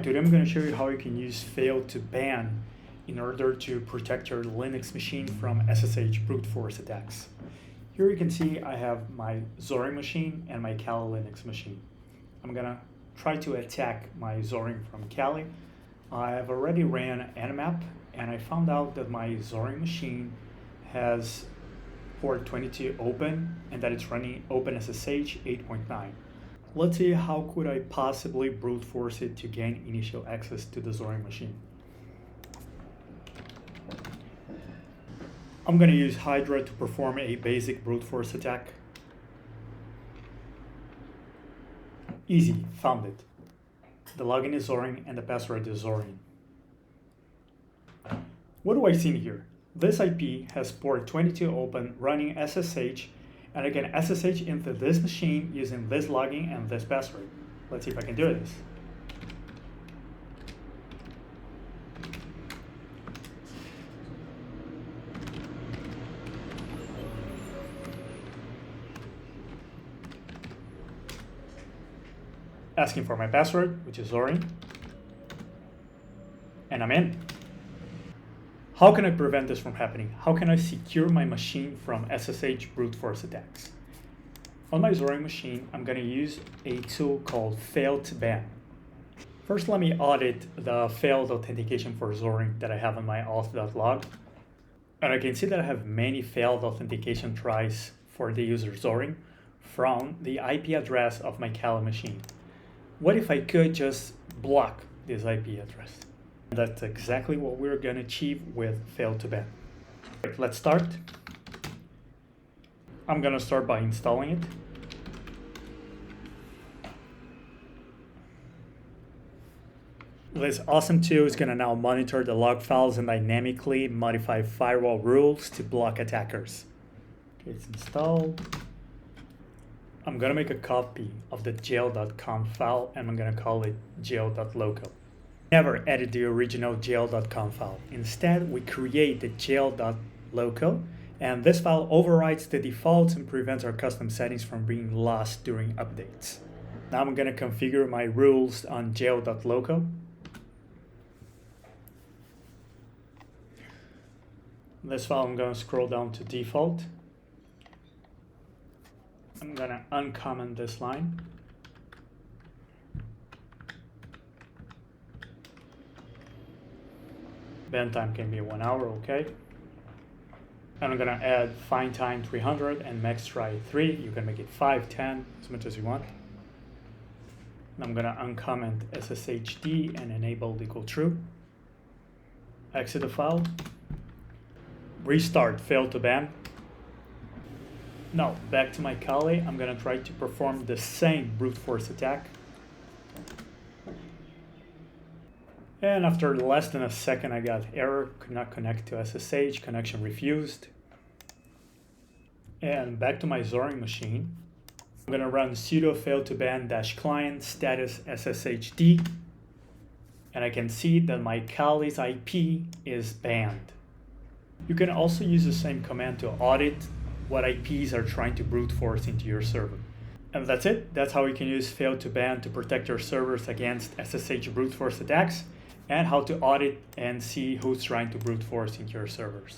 Today I'm going to show you how you can use Fail2ban in order to protect your Linux machine from SSH brute force attacks. Here you can see I have my Zorin machine and my Kali Linux machine. I'm going to try to attack my Zorin from Kali. I have already ran nmap and I found out that my Zorin machine has port 22 open and that it's running OpenSSH 8.9. Let's see how could I possibly brute force it to gain initial access to the Zorin machine. I'm going to use Hydra to perform a basic brute force attack. Easy, found it. The login is Zorin and the password is Zorin. What do I see in here? This IP has port 22 open running SSH, and I can SSH into this machine using this login and this password. Let's see if I can do this. Asking for my password, which is Zorin, and I'm in. How can I prevent this from happening? How can I secure my machine from SSH brute force attacks? On my Zorin machine, I'm going to use a tool called Fail2ban. First, let me audit the failed authentication for Zorin that I have on my auth.log. And I can see that I have many failed authentication tries for the user Zorin from the IP address of my Kali machine. What if I could just block this IP address? That's exactly what we're going to achieve with Fail2ban. Let's start. I'm going to start by installing it. This awesome tool is going to now monitor the log files and dynamically modify firewall rules to block attackers. Okay, it's installed. I'm going to make a copy of the jail.com file and I'm going to call it jail.local. Never edit the original jail.com file. Instead, we create the jail.local, and this file overrides the defaults and prevents our custom settings from being lost during updates. Now I'm going to configure my rules on jail.local. This file, I'm going to scroll down to default. I'm going to uncomment this line. Ban time can be 1 hour, okay. And I'm going to add find time 300 and max try 3. You can make it 5, 10, as much as you want. And I'm going to uncomment SSHD and enable equal true. Exit the file. Restart Fail2ban. Now, back to my Kali, I'm going to try to perform the same brute force attack. And after less than a second, I got error, could not connect to SSH, connection refused. And back to my Zorin machine, I'm going to run sudo fail2ban-client status sshd. And I can see that my Kali's IP is banned. You can also use the same command to audit what IPs are trying to brute force into your server. And that's it. That's how you can use Fail2ban to protect your servers against SSH brute force attacks, and how to audit and see who's trying to brute force into your servers.